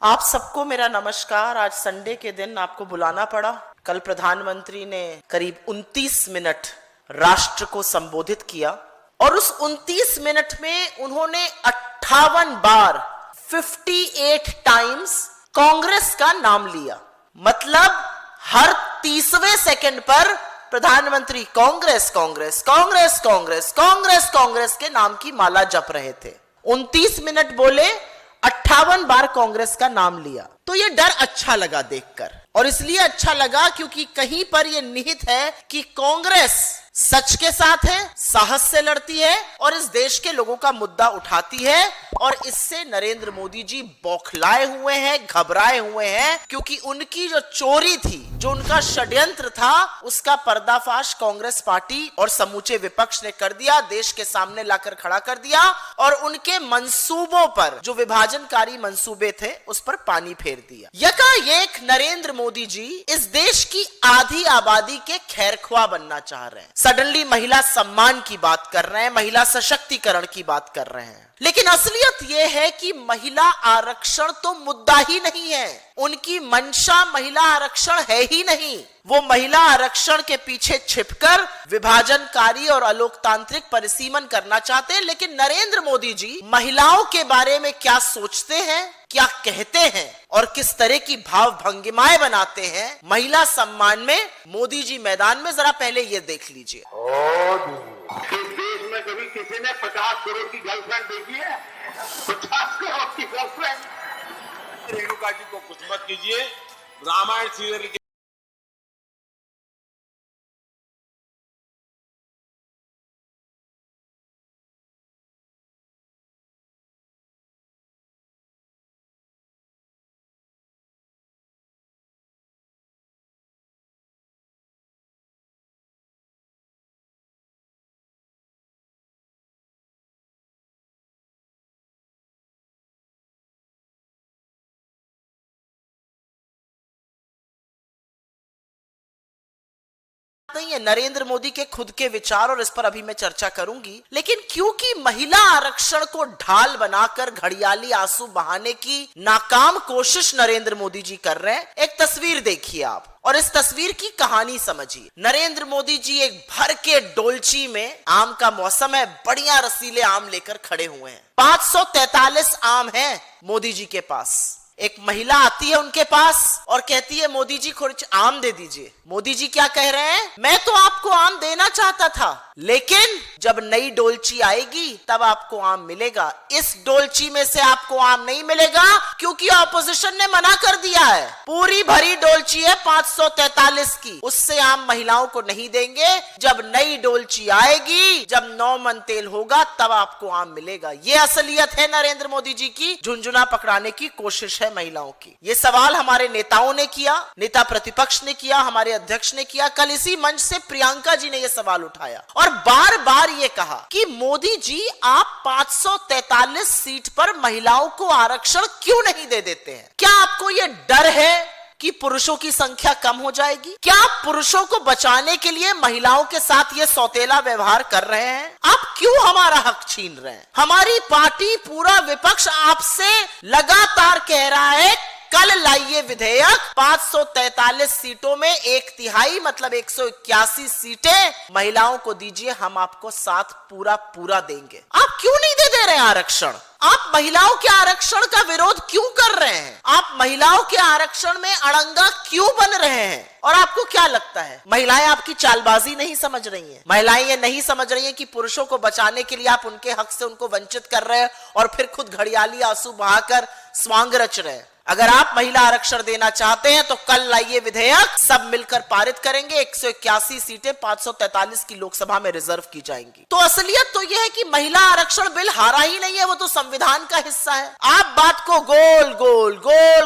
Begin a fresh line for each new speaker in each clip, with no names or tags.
आप सबको मेरा नमस्कार। आज संडे के दिन आपको बुलाना पड़ा। कल प्रधानमंत्री ने करीब 29 मिनट राष्ट्र को संबोधित किया और उस 29 मिनट में उन्होंने 58 बार 58 टाइम्स कांग्रेस का नाम लिया। मतलब हर 30वें सेकंड पर प्रधानमंत्री कांग्रेस कांग्रेस कांग्रेस कांग्रेस कांग्रेस कांग्रेस के नाम की माला जप रहे थे। 29 मिनट बोले, 58 बार कांग्रेस का नाम लिया। तो ये डर अच्छा लगा देखकर, और इसलिए अच्छा लगा क्योंकि कहीं पर यह निहित है कि कांग्रेस सच के साथ है, साहस से लड़ती है और इस देश के लोगों का मुद्दा उठाती है। और इससे नरेंद्र मोदी जी बौखलाए हुए हैं, घबराए हुए हैं, क्योंकि उनकी जो चोरी थी, जो उनका षड्यंत्र था, उसका पर्दाफाश कांग्रेस पार्टी और समूचे विपक्ष ने कर दिया, देश के सामने लाकर खड़ा कर दिया और उनके मंसूबों पर, जो विभाजनकारी मंसूबे थे, उस पर पानी फेर दिया। यकायेक नरेंद्र मोदी जी इस देश की आधी आबादी के खैरख्वाह बनना चाह रहे हैं। सडनली महिला सम्मान की बात कर रहे हैं, महिला सशक्तिकरण की बात कर रहे हैं। लेकिन असलियत यह है कि महिला आरक्षण तो मुद्दा ही नहीं है। उनकी मंशा महिला आरक्षण है ही नहीं। वो महिला आरक्षण के पीछे छिपकर विभाजनकारी और अलोकतांत्रिक परिसीमन करना चाहते हैं। लेकिन नरेंद्र मोदी जी महिलाओं के बारे में क्या सोचते हैं, क्या कहते हैं और किस तरह की भाव भंगिमाएं बनाते हैं महिला सम्मान में, मोदी जी मैदान में, जरा पहले ये देख लीजिए।
इस देश में कभी किसी ने 50 करोड़ की गर्लफ्रेंड देखी है? 50 करोड़ की गर्लफ्रेंड।
रेणुका जी को कुछ मत कीजिए। रामायण सीरियल के
नहीं है नरेंद्र मोदी के खुद के विचार, और इस पर अभी मैं चर्चा करूंगी। लेकिन क्योंकि महिला आरक्षण को ढाल बनाकर घड़ियाली आंसू बहाने की नाकाम कोशिश नरेंद्र मोदी जी कर रहे हैं, एक तस्वीर देखिए आप और इस तस्वीर की कहानी समझिए। नरेंद्र मोदी जी एक भर के डोलची में, आम का मौसम है, बढ़िया रसीले आम लेकर खड़े हुए हैं। 543 आम हैं मोदी जी के पास। एक महिला आती है उनके पास और कहती है, मोदी जी कुछ आम दे दीजिए। मोदी जी क्या कह रहे हैं, मैं तो आपको आम देना चाहता था, लेकिन जब नई डोलची आएगी तब आपको आम मिलेगा। इस डोलची में से आपको आम नहीं मिलेगा क्योंकि ऑपोजिशन ने मना कर दिया है। पूरी भरी डोलची है 543 की, उससे आम महिलाओं को नहीं देंगे। जब नई डोलची आएगी, जब 9 मन तेल होगा, तब आपको आम मिलेगा। ये असलियत है नरेंद्र मोदी जी की झुंझुना पकड़ाने की कोशिश है महिलाओं की। ये सवाल हमारे नेताओं ने किया, नेता प्रतिपक्ष ने किया, हमारे अध्यक्ष ने किया। कल इसी मंच से प्रियंका जी ने यह सवाल उठाया और बार बार ये कहा कि मोदी जी आप 543 सीट पर महिलाओं को आरक्षण क्यों नहीं दे देते हैं? क्या आपको यह डर है कि पुरुषों की संख्या कम हो जाएगी? क्या आप पुरुषों को बचाने के लिए महिलाओं के साथ ये सौतेला व्यवहार कर रहे हैं? आप क्यों हमारा हक छीन रहे हैं? हमारी पार्टी, पूरा विपक्ष आपसे लगातार कह रहा है, कल लाइए विधेयक। 543 सीटों में 1/3 मतलब 181 सीटें महिलाओं को दीजिए, हम आपको साथ पूरा देंगे। आप क्यों नहीं दे रहे हैं आरक्षण? आप महिलाओं के आरक्षण का विरोध क्यों कर रहे हैं? आप महिलाओं के आरक्षण में अड़ंगा क्यों बन रहे हैं? और आपको क्या लगता है महिलाएं आपकी चालबाजी नहीं समझ रही हैं? महिलाएं ये नहीं समझ रही हैं कि पुरुषों को बचाने के लिए आप उनके हक से उनको वंचित कर रहे हैं और फिर खुद घड़ियाली आंसू बहाकर स्वांग रच रहे हैं? अगर आप महिला आरक्षण देना चाहते हैं तो कल लाइए विधेयक, सब मिलकर पारित करेंगे। 181 सीटें 543 की लोकसभा में रिजर्व की जाएंगी। तो असलियत तो यह है कि महिला आरक्षण बिल हारा ही नहीं है, वो तो संविधान का हिस्सा है। आप बात को गोल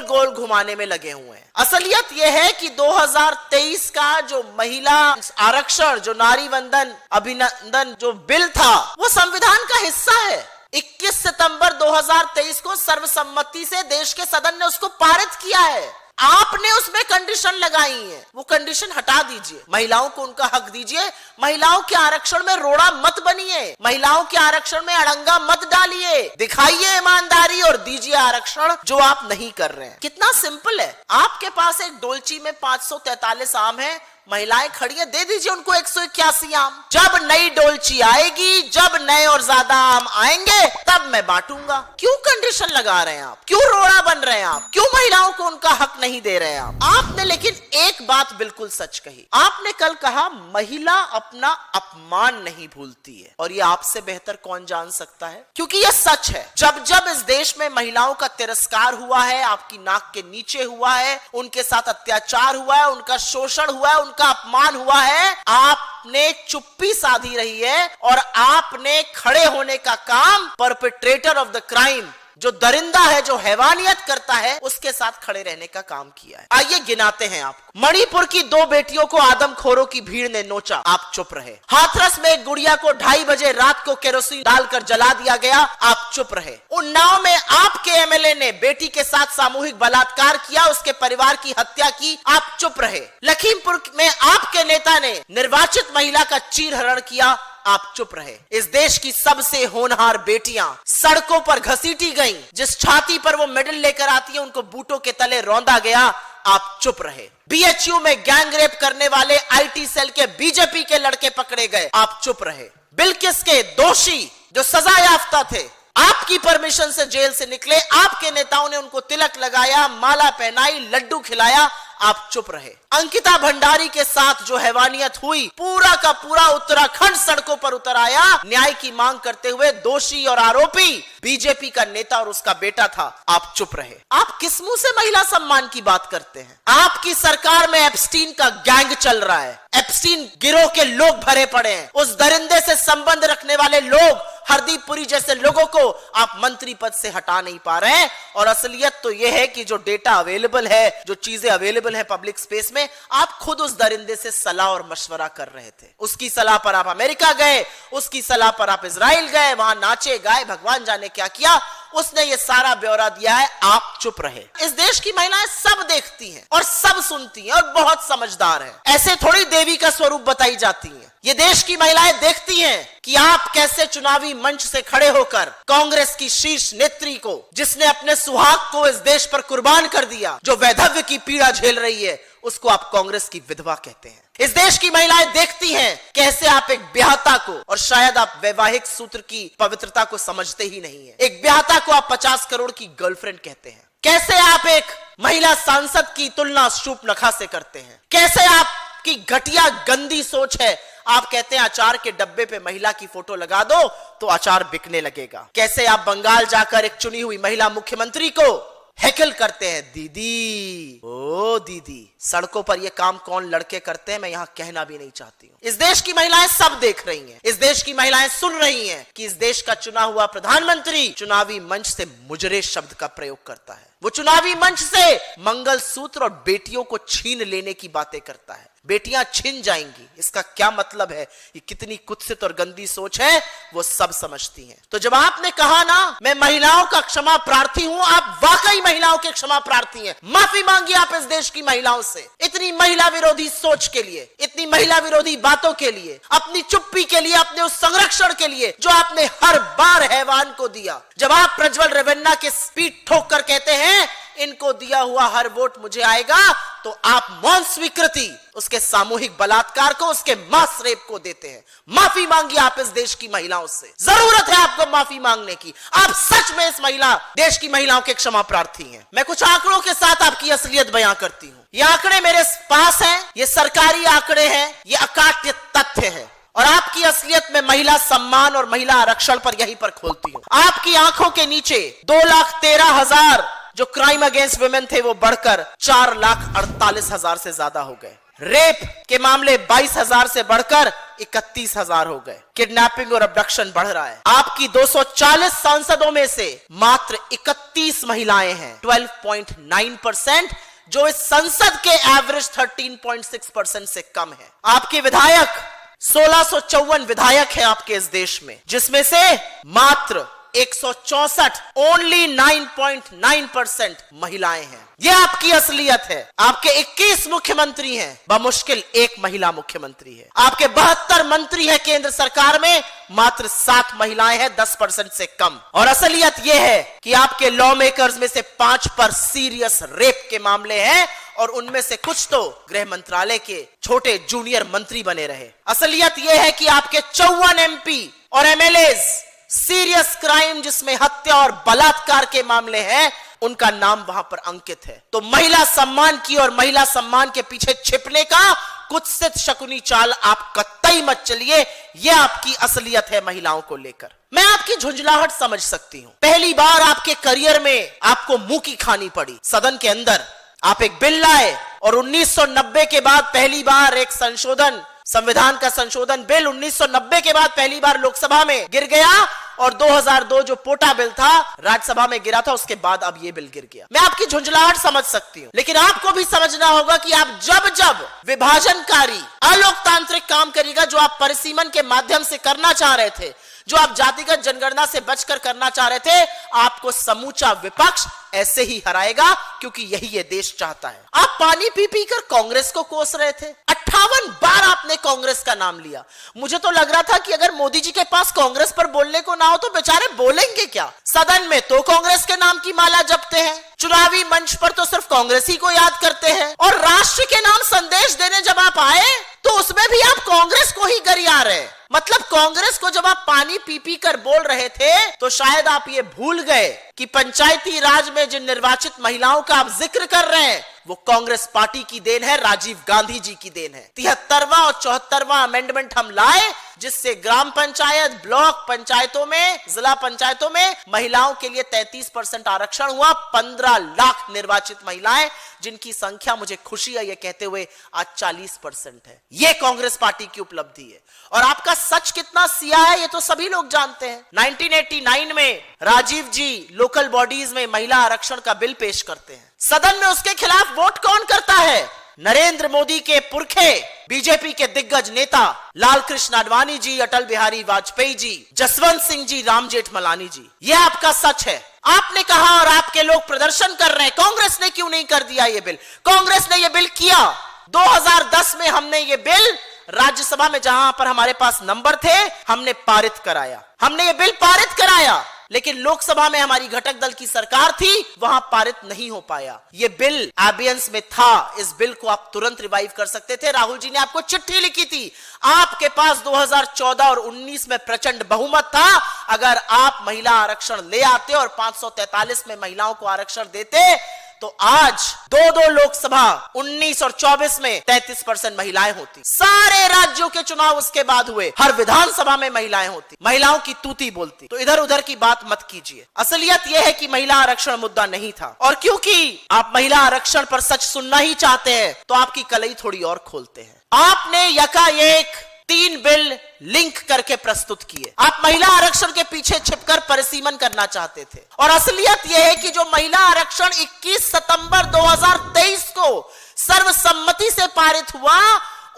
गोल घुमाने में लगे हुए हैं। असलियत यह है कि 2023 का जो महिला आरक्षण, जो नारी वंदन अभिनंदन जो बिल था, वो संविधान का हिस्सा है। 21 सितंबर 2023 को सर्वसम्मति से देश के सदन ने उसको पारित किया है। आपने उसमें कंडीशन लगाई है, वो कंडीशन हटा दीजिए। महिलाओं को उनका हक दीजिए, महिलाओं के आरक्षण में रोड़ा मत बनिए, महिलाओं के आरक्षण में अड़ंगा मत डालिए, दिखाइए ईमानदारी और दीजिए आरक्षण जो आप नहीं कर रहे हैं। कितना सिंपल है। आपके पास एक डोलची में 543 आम है, महिलाएं खड़ी है, दे दीजिए उनको 181 आम। जब नई डोलची आएगी, जब नए और ज्यादा आम आएंगे, तब मैं बांटूंगा। क्यों कंडीशन लगा रहे हैं आप? क्यों रोड़ा बन रहे हैं आप? क्यों महिलाओं को उनका हक नहीं दे रहे हैं आप? आपने लेकिन एक बात बिल्कुल सच कही। आपने कल कहा महिला अपना अपमान नहीं भूलती है, और ये आपसे बेहतर कौन जान सकता है, क्योंकि ये सच है। जब जब इस देश में महिलाओं का तिरस्कार हुआ है, आपकी नाक के नीचे हुआ है, उनके साथ अत्याचार हुआ है, उनका शोषण हुआ है, का अपमान हुआ है, आपने चुप्पी साधी रही है और आपने खड़े होने का काम परपेट्रेटर ऑफ द क्राइम, जो दरिंदा है, जो हैवानियत करता है, उसके साथ खड़े रहने का काम किया है। आइए गिनाते हैं आपको। मणिपुर की 2 बेटियों को आदमखोरों की भीड़ ने नोचा, आप चुप रहे। हाथरस में एक गुड़िया को 2:30 बजे रात को केरोसिन डालकर जला दिया गया, आप चुप रहे। उन्नाव में आपके एमएलए ने बेटी के साथ सामूहिक बलात्कार किया, उसके परिवार की हत्या की, आप चुप रहे। लखीमपुर में आपके नेता ने निर्वाचित महिला का चीरहरण किया, आप चुप रहे। इस देश की सबसे होनहार बेटियां सड़कों पर घसीटी गईं, जिस छाती पर वो मेडल लेकर आती है उनको बूटों के तले रौंदा गया, आप चुप रहे। बीएचयू में गैंग रेप करने वाले आईटी सेल के बीजेपी के लड़के पकड़े गए, आप चुप रहे। बिल्किस के दोषी जो सजा याफ्ता थे, आपकी परमिशन से जेल से निकले, आपके नेताओं ने उनको तिलक लगाया, माला पहनाई, लड्डू खिलाया, आप चुप रहे। अंकिता भंडारी के साथ जो हैवानियत हुई, पूरा का पूरा उत्तराखंड सड़कों पर उतर आया न्याय की मांग करते हुए। दोषी और आरोपी बीजेपी का नेता और उसका बेटा था, आप चुप रहे। आप किस मुंह से महिला सम्मान की बात करते हैं? आपकी सरकार में एप्स्टीन का गैंग चल रहा है, एप्स्टीन गिरोह के लोग भरे पड़े हैं। उस दरिंदे से संबंध रखने वाले लोग, हरदीप पुरी जैसे लोगों को आप मंत्री पद से हटा नहीं पा रहे हैं। और असलियत तो यह है कि जो डेटा अवेलेबल है, जो चीजें अवेलेबल है पब्लिक स्पेस में, आप खुद उस दरिंदे से सलाह और मशवरा कर रहे थे। उसकी सलाह पर आप अमेरिका गए, उसकी सलाह पर आप इजराइल गए, वहां नाचे गाए, भगवान जाने क्या किया। उसने ये सारा ब्यौरा दिया है, आप चुप रहे। इस देश की महिलाएं सब देखती हैं और सब सुनती हैं और बहुत समझदार हैं। ऐसे थोड़ी देवी का स्वरूप बताई जाती हैं। ये देश की महिलाएं देखती हैं कि आप कैसे चुनावी मंच से खड़े होकर कांग्रेस की शीर्ष नेत्री को, जिसने अपने सुहाग को इस देश पर कुर्बान कर दिया, जो वैधव्य की पीड़ा झेल रही है, उसको आप कांग्रेस की विधवा कहते हैं। इस देश की महिलाएं देखती हैं कैसे आप एक ब्याहता को, और शायद आप वैवाहिक सूत्र की पवित्रता को समझते ही नहीं है, एक ब्याहता को आप 50 करोड़ की गर्लफ्रेंड कहते हैं। कैसे आप एक महिला सांसद की तुलना शूर्पणखा से करते हैं। कैसे आपकी घटिया गंदी सोच है, आप कहते हैं अचार के डब्बे पे महिला की फोटो लगा दो तो अचार बिकने लगेगा। कैसे आप बंगाल जाकर एक चुनी हुई महिला मुख्यमंत्री को हैकल करते हैं, दीदी, ओ दीदी। सड़कों पर ये काम कौन लड़के करते हैं, मैं यहां कहना भी नहीं चाहती हूं। इस देश की महिलाएं सब देख रही हैं। इस देश की महिलाएं सुन रही हैं कि इस देश का चुना हुआ प्रधानमंत्री चुनावी मंच से मुजरे शब्द का प्रयोग करता है। वो चुनावी मंच से मंगलसूत्र और बेटियों को छीन लेने की बातें करता है। बेटियां छिन जाएंगी, इसका क्या मतलब है? ये कितनी कुत्सित और गंदी सोच है, वो सब समझती हैं। तो जब आपने कहा ना मैं महिलाओं का क्षमा प्रार्थी हूं, आप वाकई महिलाओं के क्षमा प्रार्थी हैं। माफी मांगिए आप इस देश की महिलाओं से, इतनी महिला विरोधी सोच के लिए, इतनी महिला विरोधी बातों के लिए, अपनी चुप्पी के लिए, अपने उस संरक्षण के लिए जो आपने हर बार हैवान को दिया। जब आप प्रज्वल रेवन्ना के पीठ ठोक कर कहते हैं इनको दिया हुआ हर वोट मुझे आएगा, तो आप मौन स्वीकृति उसके सामूहिक बलात्कार को, उसके मास रेप को देते हैं। माफी मांगिए आप इस देश की महिलाओं से, जरूरत है आपको माफी मांगने की। आप सच में इस देश की महिलाओं के क्षमा प्रार्थी हैं। मैं कुछ आंकड़ों के साथ आपकी असलियत बयां करती हूं। ये आंकड़े मेरे पास हैं, ये सरकारी आंकड़े हैं, ये अकाट्य तथ्य है, और आपकी असलियत में महिला सम्मान और महिला आरक्षण पर यहीं पर खोलती हूं। आपकी आंखों के नीचे 2,13,000 जो क्राइम अगेंस्ट वुमेन थे वो बढ़कर 4,48,000 से ज्यादा हो गए। रेप के मामले 22,000 से बढ़कर 31,000 हो गए। किडनैपिंग और अबडक्शन बढ़ रहा है। आपकी 240 सांसदों में से मात्र 31 महिलाएं हैं, 12.9%, जो इस संसद के एवरेज 13.6% से कम है। आपके विधायक 1654 विधायक हैं आपके इस देश में, जिसमें से मात्र 164 ओनली 9.9% महिलाएं हैं। यह आपकी असलियत है। आपके 21 मुख्यमंत्री हैं, बमुश्किल एक महिला मुख्यमंत्री है। आपके 72 मंत्री हैं केंद्र सरकार में, मात्र 7 महिलाएं हैं, 10% से कम। और असलियत यह है कि आपके लॉ मेकर्स में से 5 पर सीरियस रेप के मामले हैं और उनमें से कुछ तो गृह मंत्रालय के छोटे जूनियर मंत्री बने रहे। असलियत यह है कि आपके 54 MP और MLAs सीरियस क्राइम जिसमें हत्या और बलात्कार के मामले हैं, उनका नाम वहां पर अंकित है। तो महिला सम्मान की और महिला सम्मान के पीछे छिपने का कुत्सित शकुनी चाल आप कतई मत चलिए। यह आपकी असलियत है महिलाओं को लेकर। मैं आपकी झुंझलाहट समझ सकती हूं। पहली बार आपके करियर में आपको मुंह की खानी पड़ी। सदन के अंदर आप एक बिल लाए और 1990 के बाद पहली बार एक संशोधन, संविधान का संशोधन बिल 1990 के बाद पहली बार लोकसभा में गिर गया और 2002 जो पोटा बिल था राज्यसभा में गिरा था, उसके बाद अब ये बिल गिर गया। मैं आपकी झुंझलाहट समझ सकती हूं, लेकिन आपको भी समझना होगा कि आप जब जब विभाजनकारी अलोकतांत्रिक काम करेगा, जो आप परिसीमन के माध्यम से करना चाह रहे थे, जो आप जातिगत जनगणना से बचकर करना चाह रहे थे, आपको समूचा विपक्ष ऐसे ही हराएगा, क्योंकि यही ये देश चाहता है। आप पानी पी पी कर कांग्रेस को कोस रहे थे। 58 बार आपने कांग्रेस का नाम लिया। मुझे तो लग रहा था कि अगर मोदी जी के पास कांग्रेस पर बोलने को ना हो तो बेचारे बोलेंगे क्या। सदन में तो कांग्रेस के नाम की माला जपते हैं, चुनावी मंच पर तो सिर्फ कांग्रेस ही को याद करते हैं, और राष्ट्र के नाम संदेश देने जब आप आए तो उसमें भी आप कांग्रेस को ही गरिया रहे। मतलब कांग्रेस को जब आप पानी पी पी कर बोल रहे थे तो शायद आप ये भूल गए कि पंचायती राज में जिन निर्वाचित महिलाओं का आप जिक्र कर रहे हैं वो कांग्रेस पार्टी की देन है, राजीव गांधी जी की देन है। 73वां और 74वां अमेंडमेंट हम लाए, जिससे ग्राम पंचायत, ब्लॉक पंचायतों में, जिला पंचायतों में महिलाओं के लिए 33% आरक्षण हुआ। 15 लाख निर्वाचित महिलाएं, जिनकी संख्या मुझे खुशी है ये कहते हुए आज 40% है। ये कांग्रेस पार्टी की उपलब्धि है। और आपका सच कितना सिया है ये तो सभी लोग जानते हैं। 1989 में राजीव जी लोकल बॉडीज में महिला आरक्षण का बिल पेश करते हैं। सदन में उसके खिलाफ वोट कौन करता है? नरेंद्र मोदी के पुरखे, बीजेपी के दिग्गज नेता लाल कृष्ण आडवाणी जी, अटल बिहारी वाजपेयी जी, जसवंत सिंह जी, राम जेठमलानी जी। यह आपका सच है। आपने कहा और आपके लोग प्रदर्शन कर रहे हैं, कांग्रेस ने क्यों नहीं कर दिया ये बिल? कांग्रेस ने ये बिल किया। 2010 में हमने ये बिल राज्यसभा में, जहां पर हमारे पास नंबर थे, हमने पारित कराया। हमने ये बिल पारित कराया, लेकिन लोकसभा में हमारी घटक दल की सरकार थी, वहां पारित नहीं हो पाया। ये बिल एबियंस में था। इस बिल को आप तुरंत रिवाइव कर सकते थे। राहुल जी ने आपको चिट्ठी लिखी थी। आपके पास 2014 और 19 में प्रचंड बहुमत था। अगर आप महिला आरक्षण ले आते और 543 में महिलाओं को आरक्षण देते तो आज 2 लोकसभा 19 और 24 में 33% महिलाएं होती। सारे राज्यों के चुनाव उसके बाद हुए, हर विधानसभा में महिलाएं होती, महिलाओं की तूती बोलती। तो इधर उधर की बात मत कीजिए। असलियत यह है कि महिला आरक्षण मुद्दा नहीं था, और क्योंकि आप महिला आरक्षण पर सच सुनना ही चाहते हैं तो आपकी कलई थोड़ी और खोलते हैं। आपने यकाएक 3 बिल लिंक करके प्रस्तुत किए। आप महिला आरक्षण के पीछे छिपकर परिसीमन करना चाहते थे, और असलियत यह है कि जो महिला आरक्षण 21 सितंबर 2023 को सर्वसम्मति से पारित हुआ,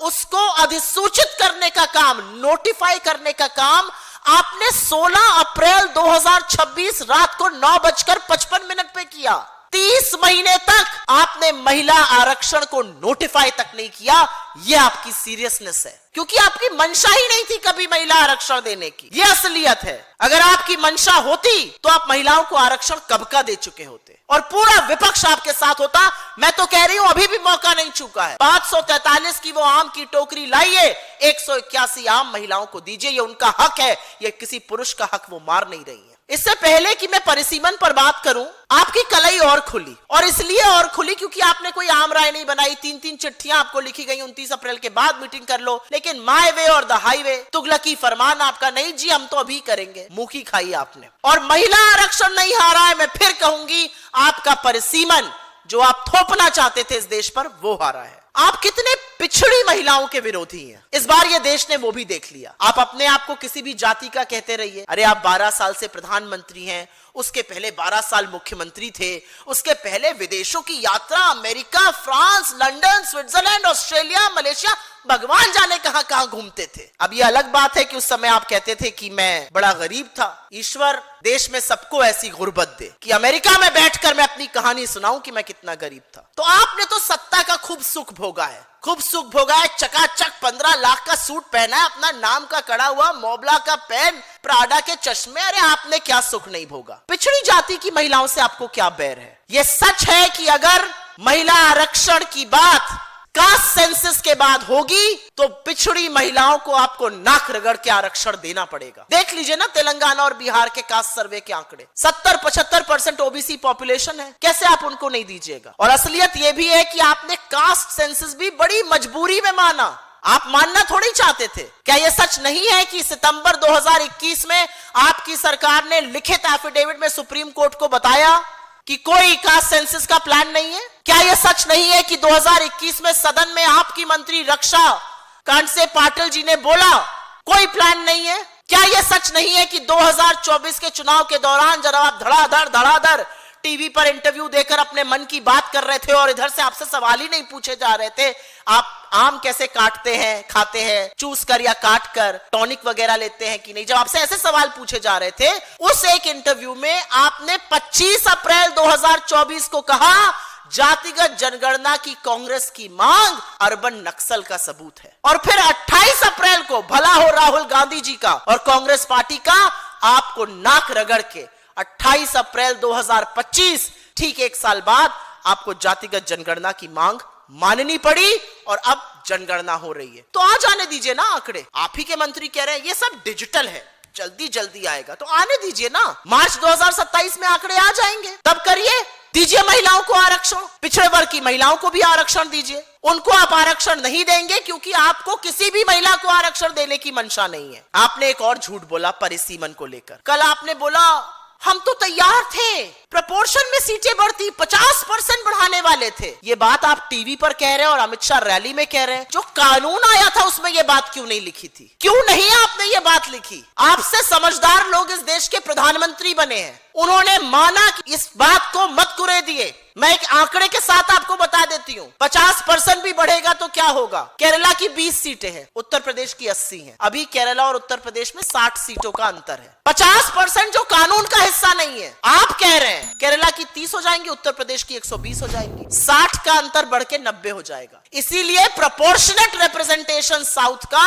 उसको अधिसूचित करने का काम, नोटिफाई करने का काम आपने 16 अप्रैल 2026 रात को 9:55 पे किया। 30 महीने तक आपने महिला आरक्षण को नोटिफाई तक नहीं किया। यह आपकी सीरियसनेस है, क्योंकि आपकी मंशा ही नहीं थी कभी महिला आरक्षण देने की। यह असलियत है। अगर आपकी मंशा होती तो आप महिलाओं को आरक्षण कब का दे चुके होते, और पूरा विपक्ष आपके साथ होता। मैं तो कह रही हूं अभी भी मौका नहीं चूका है। 543 की वो आम की टोकरी लाइए, 181 आम महिलाओं को दीजिए। ये उनका हक है, ये किसी पुरुष का हक वो मार नहीं रही है। इससे पहले कि मैं परिसीमन पर बात करूं, आपकी कलई और खुली, और इसलिए और खुली क्योंकि आपने कोई आम राय नहीं बनाई। 3 चिट्ठियां आपको लिखी गई, 29 अप्रैल के बाद मीटिंग कर लो। लेकिन माय वे और द हाईवे, तुगलकी फरमान आपका नहीं जी, हम तो अभी करेंगे। मुंह की खाई आपने। और महिला आरक्षण नहीं हारा है, मैं फिर कहूंगी आपका परिसीमन जो आप थोपना चाहते थे इस देश पर, वो हारा है। आप कितने पिछड़ी महिलाओं के विरोधी हैं, इस बार ये देश ने वो भी देख लिया। आप अपने आप को किसी भी जाति का कहते रहिए। अरे आप 12 साल से प्रधानमंत्री हैं उसके पहले 12 साल मुख्यमंत्री थे, उसके पहले विदेशों की यात्रा, America, France, London, Switzerland, Australia, Malaysia, भगवान जाने कहां कहां घूमते थे। अब ये अलग बात है कि उस समय आप कहते थे कि मैं बड़ा गरीब था। ईश्वर देश में सबको ऐसी गुर्बत दे कि अमेरिका में बैठकर मैं अपनी कहानी सुनाऊं कि मैं कितना गरीब था। तो आपने तो सत्ता का खूब सुख भोगा है, खूब सुख भोगा है। चकाचक 15 लाख का सूट पहना है, अपना नाम का कड़ा हुआ, मोबला का पेन, प्राडा के चश्मे। अरे आपने क्या सुख नहीं भोगा। पिछड़ी जाति की महिलाओं से आपको क्या बैर है? यह सच है कि अगर महिला आरक्षण की बात कास्ट सेंसस के बाद होगी तो पिछड़ी महिलाओं को आपको नाक रगड़ के आरक्षण देना पड़ेगा। देख लीजिए ना तेलंगाना और बिहार के कास्ट सर्वे के आंकड़े, 70-75% ओबीसी पॉपुलेशन है। कैसे आप उनको नहीं दीजिएगा? और असलियत यह भी है कि आपने कास्ट सेंसस भी बड़ी मजबूरी में माना, आप मानना थोड़ी चाहते थे। क्या यह सच नहीं है कि सितंबर 2021 में आपकी सरकार ने लिखित एफिडेविट में सुप्रीम कोर्ट को बताया कि कोई कास्ट सेंसस का प्लान नहीं है? क्या यह सच नहीं है कि 2021 में सदन में आपकी मंत्री रक्षा कांसे पाटिल जी ने बोला कोई प्लान नहीं है? क्या यह सच नहीं है कि 2024 के चुनाव के दौरान जब आप धड़ाधड़ टीवी पर इंटरव्यू देकर अपने मन की बात कर रहे थे और इधर से आपसे सवाल ही नहीं पूछे जा रहे थे, आप आम कैसे काटते हैं, खाते हैं, चूस कर या काट कर, टॉनिक वगैरह लेते हैं कि नहीं, जब आपसे ऐसे सवाल पूछे जा रहे थे, उस एक इंटरव्यू में आपने 25 अप्रैल 2024 को कहा जातिगत जनगणना की कांग्रेस की मांग अर्बन नक्सल का सबूत है। और फिर 28 अप्रैल को भला हो राहुल गांधी जी का और कांग्रेस पार्टी का, आपको नाक रगड़ के 28 अप्रैल 2025 ठीक एक साल बाद आपको जातिगत जनगणना की मांग माननी पड़ी और अब जनगणना हो रही है। तो आ जाने दीजिए ना आंकड़े। आप ही के मंत्री कह रहे हैं ये सब डिजिटल है, जल्दी आएगा, तो आने दीजिए ना। मार्च 2027 में आंकड़े आ जाएंगे, तब करिए, दीजिए महिलाओं को आरक्षण, पिछड़े वर्ग की महिलाओं को भी आरक्षण दीजिए। उनको आप आरक्षण नहीं देंगे क्योंकि आपको किसी भी महिला को आरक्षण देने की मंशा नहीं है। आपने एक और झूठ बोला परिसीमन को लेकर। कल आपने बोला हम तो तैयार थे, प्रपोर्शन में सीटें बढ़ती, 50% बढ़ाने वाले थे। ये बात आप टीवी पर कह रहे हैं और अमित शाह रैली में कह रहे हैं। जो कानून आया था उसमें ये बात क्यों नहीं लिखी थी? क्यों नहीं आपने ये बात लिखी? आपसे समझदार लोग इस देश के प्रधानमंत्री बने हैं, उन्होंने माना कि इस बात को मत कुरे दिए। मैं एक आंकड़े के साथ आपको बता देती हूँ, 50% भी बढ़ेगा तो क्या होगा? केरला की 20 सीटें हैं, उत्तर प्रदेश की 80 हैं। अभी केरला और उत्तर प्रदेश में 60 सीटों का अंतर है। 50% जो कानून का हिस्सा नहीं है, आप कह रहे हैं केरला की 30 हो जाएंगी, उत्तर प्रदेश की 120 हो जाएंगी, 60 का अंतर बढ़ के 90 हो जाएगा। इसीलिए प्रोपोर्शनेट रिप्रेजेंटेशन साउथ का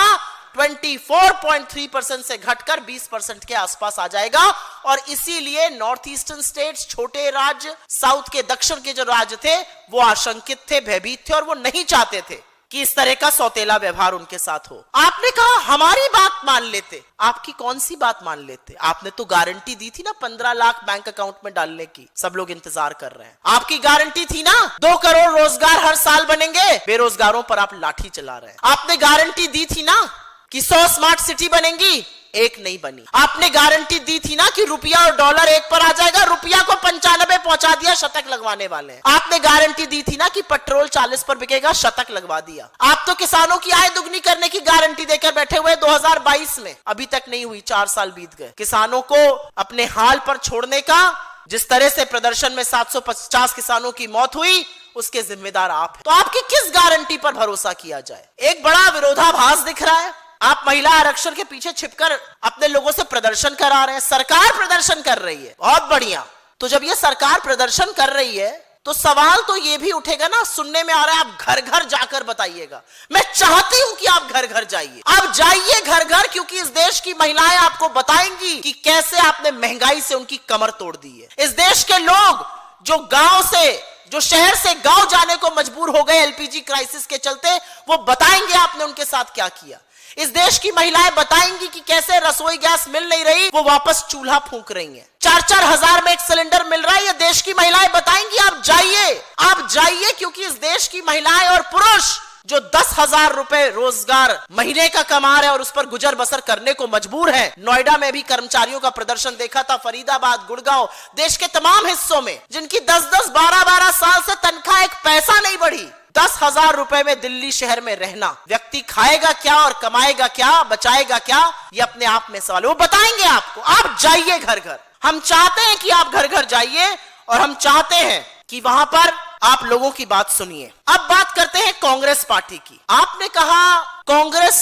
24.3% से घटकर 20% के आसपास आ जाएगा। और इसीलिए नॉर्थ ईस्टर्न स्टेट्स, छोटे राज्य, साउथ के दक्षिण के जो राज्य थे वो आशंकित थे, भयभीत थे और वो नहीं चाहते थे कि इस तरह का सौतेला व्यवहार उनके साथ हो। आपने कहा हमारी बात मान लेते। आपकी कौन सी बात मान लेते? आपने तो गारंटी दी थी ना 15 लाख बैंक अकाउंट में डालने की, सब लोग इंतजार कर रहे हैं। आपकी गारंटी थी ना 2 करोड़ रोजगार हर साल बनेंगे, बेरोजगारों पर आप लाठी चला रहे हैं। आपने गारंटी दी थी ना कि 100 स्मार्ट सिटी बनेंगी, एक नहीं बनी। आपने गारंटी दी थी ना कि रुपया और डॉलर एक पर आ जाएगा, रुपया को 95 पहुंचा दिया, शतक लगवाने वाले हैं। आपने गारंटी दी थी ना कि पेट्रोल 40 पर बिकेगा, शतक लगवा दिया। आप तो किसानों की आय दुगनी करने की गारंटी देकर बैठे हुए 2022 में, अभी तक नहीं हुई, 4 साल बीत गए। किसानों को अपने हाल पर छोड़ने का, जिस तरह से प्रदर्शन में 750 किसानों की मौत हुई, उसके जिम्मेदार आप हैं। तो आपकी किस गारंटी पर भरोसा किया जाए? एक बड़ा विरोधाभास दिख रहा है। आप महिला आरक्षण के पीछे छिपकर अपने लोगों से प्रदर्शन करा रहे हैं, सरकार प्रदर्शन कर रही है, बहुत बढ़िया। तो जब ये सरकार प्रदर्शन कर रही है तो सवाल तो ये भी उठेगा ना, सुनने में आ रहा है आप घर घर जाकर बताइएगा। मैं चाहती हूं कि आप घर घर जाइए, आप जाइए घर घर, क्योंकि इस देश की महिलाएं आपको बताएंगी कि कैसे आपने महंगाई से उनकी कमर तोड़ दी है। इस देश के लोग जो गांव से, जो शहर से गांव जाने को मजबूर हो गए एलपीजी क्राइसिस के चलते, वो बताएंगे आपने उनके साथ क्या किया। इस देश की महिलाएं बताएंगी कि कैसे रसोई गैस मिल नहीं रही, वो वापस चूल्हा फूंक रही हैं। 4-4 हजार में एक सिलेंडर मिल रहा है, ये देश की महिलाएं बताएंगी। आप जाइए, क्योंकि इस देश की महिलाएं और पुरुष जो 10,000 रुपए रोजगार महीने का कमा रहे हैं और उस पर गुजर बसर करने को मजबूर है। नोएडा में भी कर्मचारियों का प्रदर्शन देखा था, फरीदाबाद, गुड़गांव, देश के तमाम हिस्सों में, जिनकी 10-10, 12-12 साल से तनख्वाह एक पैसा नहीं बढ़ी। 10,000 रुपए में दिल्ली शहर में रहना, व्यक्ति खाएगा क्या और कमाएगा क्या, बचाएगा क्या, ये अपने आप में सवाल है। वो बताएंगे आपको। आप जाइए घर घर। हम चाहते हैं कि आप घर घर जाइए और हम चाहते हैं कि वहां पर आप लोगों की बात सुनिए। अब बात करते हैं कांग्रेस पार्टी की। आपने कहा कांग्रेस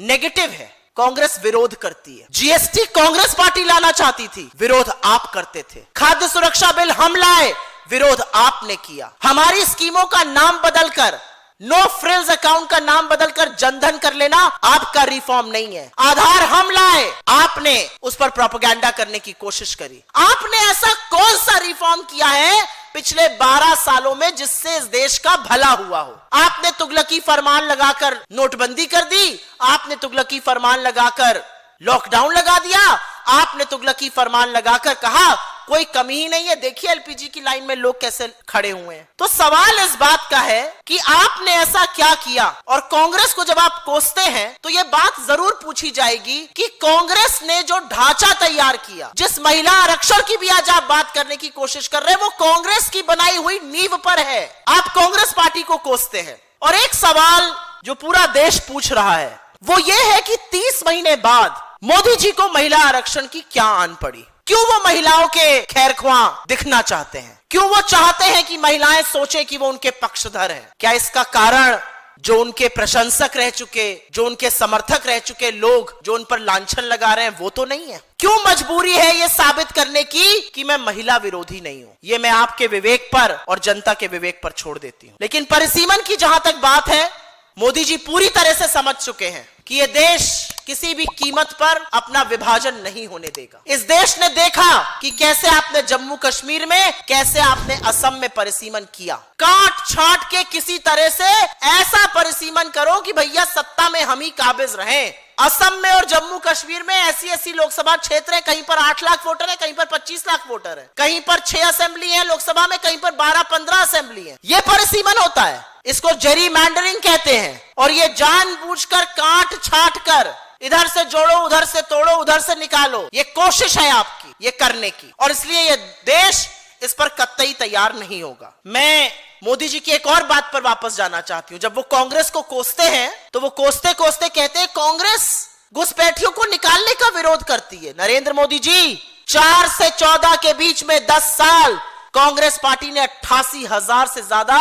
नेगेटिव है, कांग्रेस विरोध करती है। जीएसटी कांग्रेस पार्टी लाना चाहती थी, विरोध आप करते थे। खाद्य सुरक्षा बिल हम लाए, विरोध आपने किया। हमारी स्कीमों का नाम बदलकर, नो फ्रिल्स अकाउंट का नाम बदलकर जनधन कर लेना आपका रिफॉर्म नहीं है। आधार हम लाए, आपने उस पर प्रोपेगेंडा करने की कोशिश करी। आपने ऐसा कौन सा रिफॉर्म किया है पिछले 12 सालों में जिससे इस देश का भला हुआ हो? आपने तुगलकी फरमान लगाकर नोटबंदी कर दी, आपने तुगलकी फरमान लगाकर लॉकडाउन लगा दिया, आपने तुगलकी फरमान लगाकर कहा कोई कमी ही नहीं है, देखिए एलपीजी की लाइन में लोग कैसे खड़े हुए हैं। तो सवाल इस बात का है कि आपने ऐसा क्या किया? और कांग्रेस को जब आप कोसते हैं तो यह बात जरूर पूछी जाएगी कि कांग्रेस ने जो ढांचा तैयार किया, जिस महिला आरक्षण की भी आज आप बात करने की कोशिश कर रहे हैं, वो कांग्रेस की बनाई हुई नींव पर है। आप कांग्रेस पार्टी को कोसते हैं। और एक सवाल जो पूरा देश पूछ रहा है वो ये है कि 30 महीने बाद मोदी जी को महिला आरक्षण की क्या आन पड़ी? क्यों वो महिलाओं के खैरख्वाह दिखना चाहते हैं? क्यों वो चाहते हैं कि महिलाएं सोचे कि वो उनके पक्षधर हैं? क्या इसका कारण जो उनके प्रशंसक रह चुके, जो उनके समर्थक रह चुके लोग जो उन पर लांछन लगा रहे हैं वो तो नहीं है? क्यों मजबूरी है ये साबित करने की कि मैं महिला विरोधी नहीं हूं? ये मैं आपके विवेक पर और जनता के विवेक पर छोड़ देती हूं। लेकिन परिसीमन की जहां तक बात है, मोदी जी पूरी तरह से समझ चुके हैं कि ये देश किसी भी कीमत पर अपना विभाजन नहीं होने देगा। इस देश ने देखा कि कैसे आपने जम्मू कश्मीर में, कैसे आपने असम में परिसीमन किया। काट छाट के किसी तरह से ऐसा परिसीमन करो कि भैया सत्ता में हम ही काबिज रहें। असम में और जम्मू कश्मीर में ऐसी लोकसभा क्षेत्र है, कहीं पर 8 लाख वोटर है, कहीं पर 25 लाख वोटर है, कहीं पर 6 असेंबली है लोकसभा में, कहीं पर 12-15 असेंबली है। यह परिसीमन होता है, इसको जेरीमैंडरिंग कहते हैं। और ये जानबूझकर काट छाट कर इधर से जोड़ो, उधर से तोड़ो, उधर से निकालो, ये कोशिश है आपकी ये करने की। और इसलिए ये देश इस पर कतई तैयार नहीं होगा। मैं मोदी जी की एक और बात पर वापस जाना चाहती हूं। जब वो कांग्रेस को कोसते हैं तो वो कोसते कोसते कहते हैं कांग्रेस घुसपैठियों को निकालने का विरोध करती है। नरेंद्र मोदी जी, 4 से 14 के बीच में 10 साल कांग्रेस पार्टी ने 88,000 से ज्यादा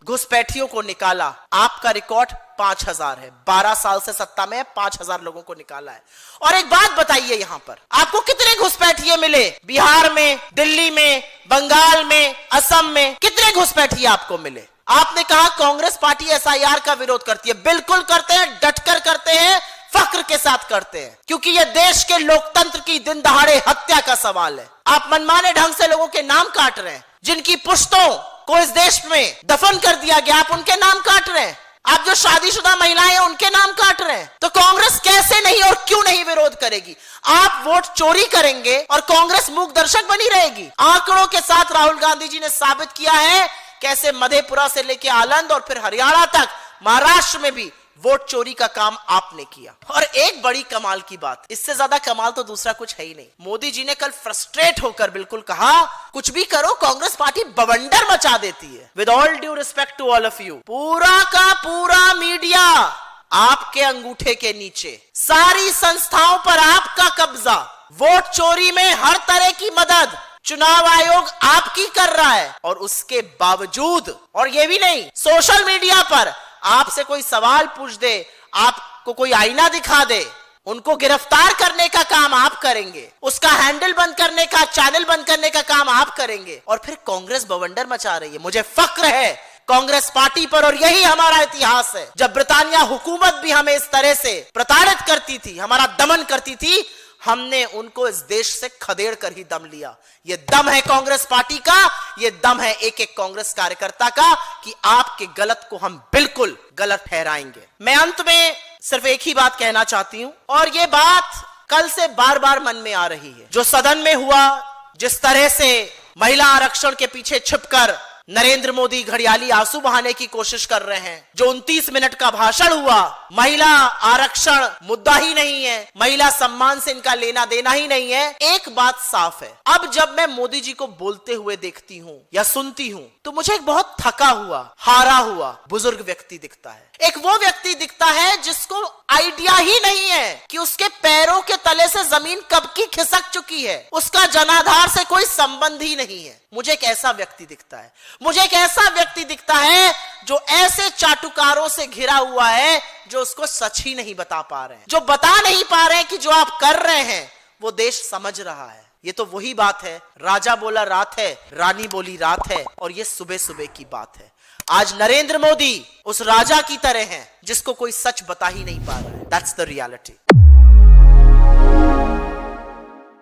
घुसपैठियों को निकाला। आपका रिकॉर्ड 5,000 है। 12 साल से सत्ता में 5,000 लोगों को निकाला है। और एक बात बताइए, यहां पर आपको कितने घुसपैठिए मिले? बिहार में, दिल्ली में, बंगाल में, असम में कितने घुसपैठिए आपको मिले? आपने कहा कांग्रेस पार्टी एसआईआर का विरोध करती है। बिल्कुल करते हैं, डटकर करते हैं, फक्र के साथ करते हैं, क्योंकि यह देश के लोकतंत्र की दिन दहाड़े हत्या का सवाल है। आप मनमाने ढंग से लोगों के नाम काट रहे हैं, जिनकी पुश्तों को इस देश में दफन कर दिया गया, आप उनके नाम काट रहे हैं। आप जो शादीशुदा महिलाएं हैं उनके नाम काट रहे हैं। तो कांग्रेस कैसे नहीं और क्यों नहीं विरोध करेगी? आप वोट चोरी करेंगे और कांग्रेस मूक दर्शक बनी रहेगी। आंकड़ों के साथ राहुल गांधी जी ने साबित किया है कैसे मधेपुरा से लेकर आलंद और फिर हरियाणा तक, महाराष्ट्र में भी वोट चोरी का काम आपने किया। और एक बड़ी कमाल की बात, इससे ज्यादा कमाल तो दूसरा कुछ है ही नहीं। मोदी जी ने कल फ्रस्ट्रेट होकर बिल्कुल कहा, कुछ भी करो कांग्रेस पार्टी बवंडर मचा देती है। With all due respect to all of you, पूरा का पूरा मीडिया आपके अंगूठे के नीचे, सारी संस्थाओं पर आपका कब्जा, वोट चोरी में हर तरह की मदद चुनाव आयोग आपकी कर रहा है। और उसके बावजूद, और ये भी नहीं, सोशल मीडिया पर आपसे कोई सवाल पूछ दे, आपको कोई आईना दिखा दे, उनको गिरफ्तार करने का काम आप करेंगे, उसका हैंडल बंद करने का, चैनल बंद करने का काम आप करेंगे। और फिर कांग्रेस बवंडर मचा रही है। मुझे फक्र है कांग्रेस पार्टी पर, और यही हमारा इतिहास है। जब ब्रिटानिया हुकूमत भी हमें इस तरह से प्रताड़ित करती थी, हमारा दमन करती थी, हमने उनको इस देश से खदेड़ कर ही दम लिया। ये दम है कांग्रेस पार्टी का, ये दम है एक एक कांग्रेस कार्यकर्ता का कि आपके गलत को हम बिल्कुल गलत ठहराएंगे। मैं अंत में सिर्फ एक ही बात कहना चाहती हूं, और ये बात कल से बार बार मन में आ रही है। जो सदन में हुआ, जिस तरह से महिला आरक्षण के पीछे छिपकर नरेंद्र मोदी घड़ियाली आंसू बहाने की कोशिश कर रहे हैं। जो 29 मिनट का भाषण हुआ, महिला आरक्षण मुद्दा ही नहीं है, महिला सम्मान से इनका लेना देना ही नहीं है। एक बात साफ है, अब जब मैं मोदी जी को बोलते हुए देखती हूं या सुनती हूं तो मुझे एक बहुत थका हुआ, हारा हुआ बुजुर्ग व्यक्ति दिखता है। एक वो व्यक्ति दिखता है जिसको आइडिया ही नहीं है कि उसके पैरों के तले से जमीन कब की खिसक चुकी है, उसका जनाधार से कोई संबंध ही नहीं है। मुझे एक ऐसा व्यक्ति दिखता है, मुझे एक ऐसा व्यक्ति दिखता है जो ऐसे चाटुकारों से घिरा हुआ है जो उसको सच ही नहीं बता पा रहे हैं, जो बता नहीं पा रहे हैं कि जो आप कर रहे हैं वो देश समझ रहा है। ये तो वही बात है, राजा बोला रात है, रानी बोली रात है, और ये सुबह सुबह की बात है। आज नरेंद्र मोदी उस राजा की तरह हैं जिसको कोई सच बता ही नहीं पा रहा है। That's the reality.